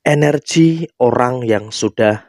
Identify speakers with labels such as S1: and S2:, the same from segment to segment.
S1: Energi orang yang sudah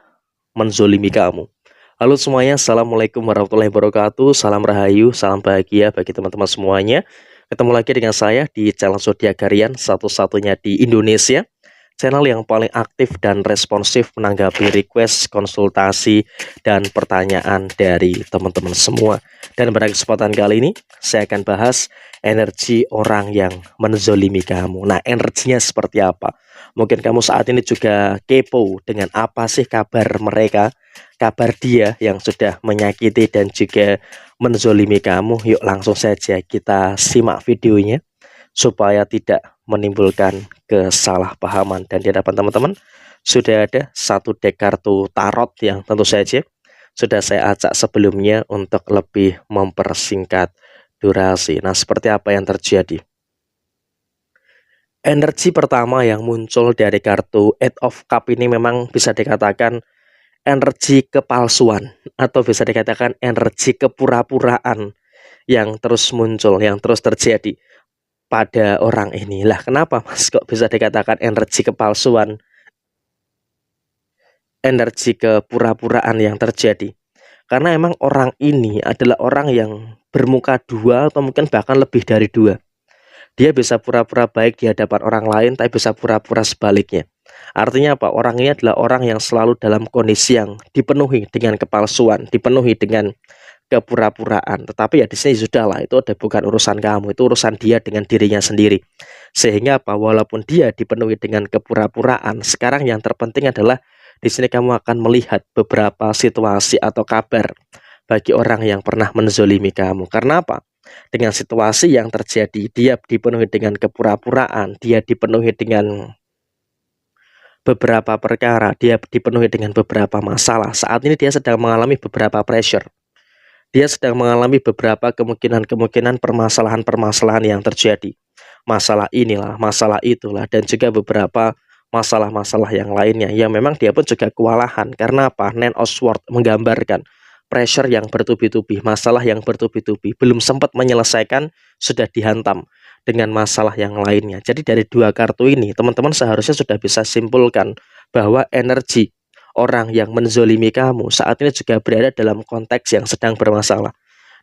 S1: menzolimi kamu. Halo semuanya, Assalamualaikum warahmatullahi wabarakatuh. Salam rahayu, salam bahagia bagi teman-teman semuanya. Ketemu lagi dengan saya di channel Zodiak Harian, satu-satunya di Indonesia. Channel yang paling aktif dan responsif menanggapi request, konsultasi, dan pertanyaan dari teman-teman semua. Dan pada kesempatan kali ini, saya akan bahas energi orang yang menzolimi kamu. Nah, energinya seperti apa? Mungkin kamu saat ini juga kepo dengan apa sih kabar mereka, kabar dia yang sudah menyakiti dan juga menzolimi kamu. Yuk langsung saja kita simak videonya supaya tidak menimbulkan kesalahpahaman. Dan di hadapan teman-teman sudah ada satu dek kartu tarot yang tentu saja sudah saya acak sebelumnya untuk lebih mempersingkat durasi. Nah, seperti apa yang terjadi? Energi pertama yang muncul dari kartu Eight of Cup ini memang bisa dikatakan energi kepalsuan atau bisa dikatakan energi kepura-puraan yang terus muncul, yang terus terjadi pada orang ini. Lah, kenapa Mas kok bisa dikatakan energi kepalsuan, energi kepura-puraan yang terjadi? Karena emang orang ini adalah orang yang bermuka dua atau mungkin bahkan lebih dari dua. Dia bisa pura-pura baik di hadapan orang lain, tapi bisa pura-pura sebaliknya. Artinya apa? Orang ini adalah orang yang selalu dalam kondisi yang dipenuhi dengan kepalsuan, dipenuhi dengan kepura-puraan. Tetapi ya di sini sudahlah, itu udah bukan urusan kamu, itu urusan dia dengan dirinya sendiri. Sehingga apa? Walaupun dia dipenuhi dengan kepura-puraan, sekarang yang terpenting adalah di sini kamu akan melihat beberapa situasi atau kabar bagi orang yang pernah menzolimi kamu. Karena apa? Dengan situasi yang terjadi, dia dipenuhi dengan kepura-puraan, dia dipenuhi dengan beberapa perkara, dia dipenuhi dengan beberapa masalah. Saat ini dia sedang mengalami beberapa pressure. Dia sedang mengalami beberapa kemungkinan-kemungkinan permasalahan-permasalahan yang terjadi. Masalah inilah, masalah itulah, dan juga beberapa masalah-masalah yang lainnya. Yang memang dia pun juga kewalahan. Karena apa? Nine of Swords menggambarkan pressure yang bertubi-tubi, masalah yang bertubi-tubi. Belum sempat menyelesaikan, sudah dihantam dengan masalah yang lainnya. Jadi dari dua kartu ini, teman-teman seharusnya sudah bisa simpulkan bahwa energi orang yang menzolimi kamu saat ini juga berada dalam konteks yang sedang bermasalah.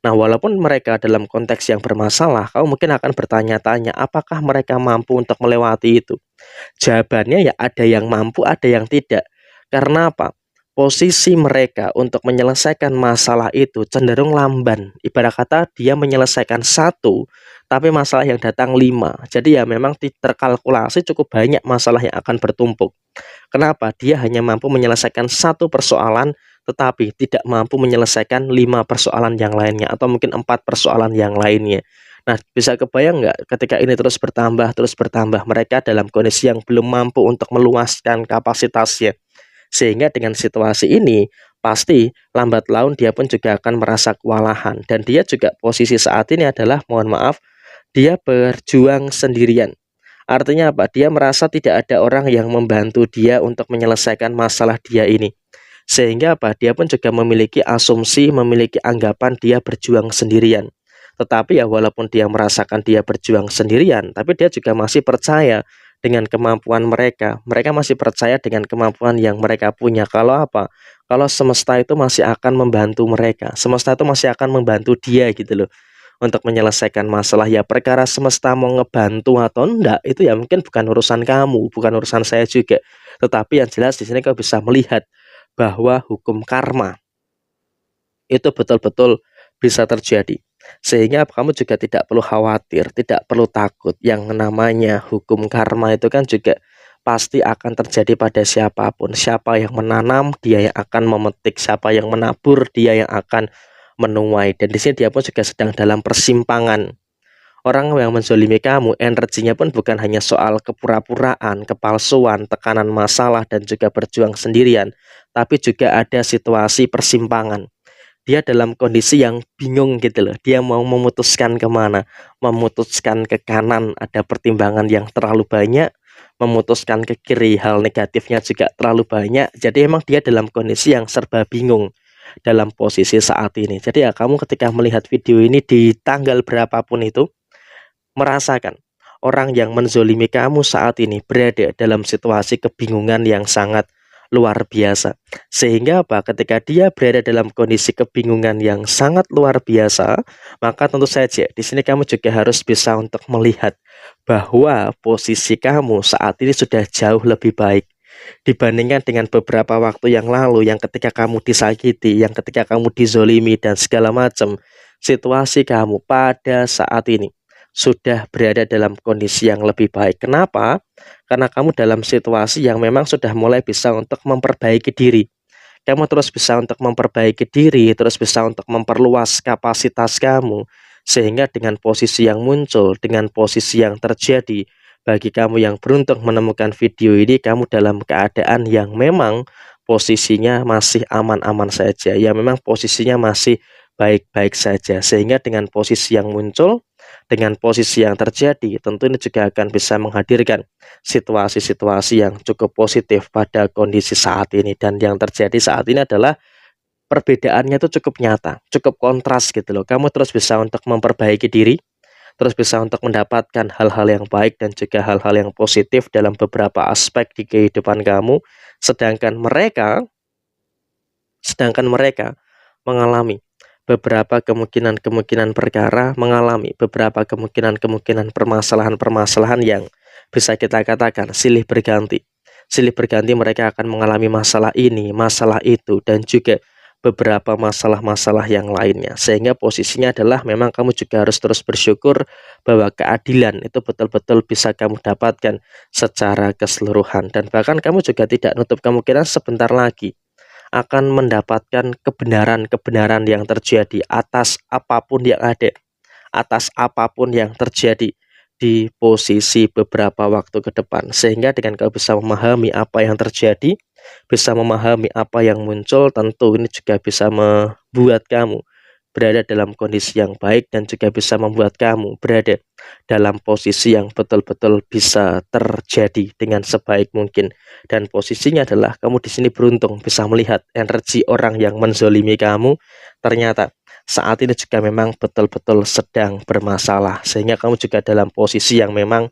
S1: Nah, walaupun mereka dalam konteks yang bermasalah, kamu mungkin akan bertanya-tanya, apakah mereka mampu untuk melewati itu? Jawabannya ya ada yang mampu, ada yang tidak. Karena apa? Posisi mereka untuk menyelesaikan masalah itu cenderung lamban. Ibarat kata dia menyelesaikan satu, tapi masalah yang datang 5. Jadi ya memang terkalkulasi cukup banyak masalah yang akan bertumpuk. Kenapa? Dia hanya mampu menyelesaikan satu persoalan, tetapi tidak mampu menyelesaikan 5 persoalan yang lainnya, atau mungkin 4 persoalan yang lainnya. Nah, bisa kebayang nggak ketika ini terus bertambah, mereka dalam kondisi yang belum mampu untuk meluaskan kapasitasnya. Sehingga dengan situasi ini, pasti lambat laun dia pun juga akan merasa kewalahan. Dan dia juga posisi saat ini adalah, mohon maaf, dia berjuang sendirian. Artinya apa? Dia merasa tidak ada orang yang membantu dia untuk menyelesaikan masalah dia ini. Sehingga apa? Dia pun juga memiliki asumsi, memiliki anggapan dia berjuang sendirian. Tetapi ya walaupun dia merasakan dia berjuang sendirian, tapi dia juga masih percaya dengan kemampuan mereka. Mereka masih percaya dengan kemampuan yang mereka punya. Kalau apa? Kalau semesta itu masih akan membantu mereka. Semesta itu masih akan membantu dia gitu loh, untuk menyelesaikan masalah. Ya perkara semesta mau ngebantu atau enggak itu ya mungkin bukan urusan kamu, bukan urusan saya juga. Tetapi yang jelas di sini kau bisa melihat bahwa hukum karma itu betul-betul bisa terjadi. Sehingga kamu juga tidak perlu khawatir, tidak perlu takut. Yang namanya hukum karma itu kan juga pasti akan terjadi pada siapapun. Siapa yang menanam, dia yang akan memetik. Siapa yang menabur, dia yang akan menuai. Dan di sini dia pun juga sedang dalam persimpangan. Orang yang menzolimi kamu, energinya pun bukan hanya soal kepura-puraan, kepalsuan, tekanan masalah, dan juga berjuang sendirian, tapi juga ada situasi persimpangan. Dia dalam kondisi yang bingung gitu loh. Dia mau memutuskan kemana, memutuskan ke kanan, ada pertimbangan yang terlalu banyak, memutuskan ke kiri, hal negatifnya juga terlalu banyak. Jadi emang dia dalam kondisi yang serba bingung dalam posisi saat ini. Jadi ya kamu ketika melihat video ini di tanggal berapapun itu, merasakan orang yang menzolimi kamu saat ini berada dalam situasi kebingungan yang sangat luar biasa. Sehingga apa? Ketika dia berada dalam kondisi kebingungan yang sangat luar biasa, maka tentu saja di sini kamu juga harus bisa untuk melihat bahwa posisi kamu saat ini sudah jauh lebih baik dibandingkan dengan beberapa waktu yang lalu, yang ketika kamu disakiti, yang ketika kamu dizolimi dan segala macam. Situasi kamu pada saat ini sudah berada dalam kondisi yang lebih baik. Kenapa? Karena kamu dalam situasi yang memang sudah mulai bisa untuk memperbaiki diri. Kamu terus bisa untuk memperbaiki diri, terus bisa untuk memperluas kapasitas kamu, sehingga dengan posisi yang muncul, dengan posisi yang terjadi, bagi kamu yang beruntung menemukan video ini, kamu dalam keadaan yang memang posisinya masih aman-aman saja, ya memang posisinya masih baik-baik saja, sehingga dengan posisi yang muncul, dengan posisi yang terjadi, tentu ini juga akan bisa menghadirkan situasi-situasi yang cukup positif pada kondisi saat ini. Dan yang terjadi saat ini adalah perbedaannya itu cukup nyata, cukup kontras gitu loh. Kamu terus bisa untuk memperbaiki diri, terus bisa untuk mendapatkan hal-hal yang baik dan juga hal-hal yang positif dalam beberapa aspek di kehidupan kamu, sedangkan mereka mengalami beberapa kemungkinan-kemungkinan perkara, mengalami beberapa kemungkinan-kemungkinan permasalahan-permasalahan yang bisa kita katakan silih berganti. Silih berganti mereka akan mengalami masalah ini, masalah itu, dan juga beberapa masalah-masalah yang lainnya. Sehingga posisinya adalah memang kamu juga harus terus bersyukur bahwa keadilan itu betul-betul bisa kamu dapatkan secara keseluruhan. Dan bahkan kamu juga tidak nutup kemungkinan sebentar lagi akan mendapatkan kebenaran-kebenaran yang terjadi atas apapun yang ada, atas apapun yang terjadi di posisi beberapa waktu ke depan. Sehingga dengan kau bisa memahami apa yang terjadi, bisa memahami apa yang muncul, tentu ini juga bisa membuat kamu berada dalam kondisi yang baik dan juga bisa membuat kamu berada dalam posisi yang betul-betul bisa terjadi dengan sebaik mungkin. Dan posisinya adalah kamu di sini beruntung bisa melihat energi orang yang menzolimi kamu ternyata saat ini juga memang betul-betul sedang bermasalah, sehingga kamu juga dalam posisi yang memang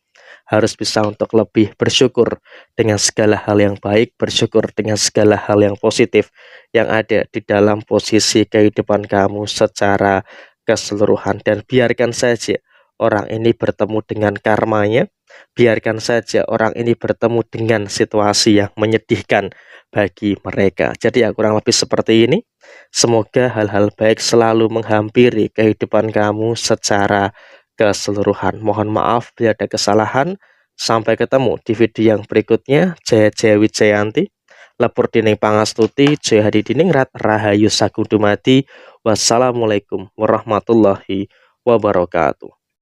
S1: harus bisa untuk lebih bersyukur dengan segala hal yang baik, bersyukur dengan segala hal yang positif yang ada di dalam posisi kehidupan kamu secara keseluruhan. Dan biarkan saja orang ini bertemu dengan karmanya, biarkan saja orang ini bertemu dengan situasi yang menyedihkan bagi mereka. Jadi ya kurang lebih seperti ini. Semoga hal-hal baik selalu menghampiri kehidupan kamu secara keseluruhan. Mohon maaf bila ada kesalahan. Sampai ketemu di video yang berikutnya. Jaya Jaya Wijayanti, Lepur Dining Pangastuti, Jaya Hadi Diningrat, Rahayu Sagung Dumadi. Wassalamualaikum warahmatullahi wabarakatuh.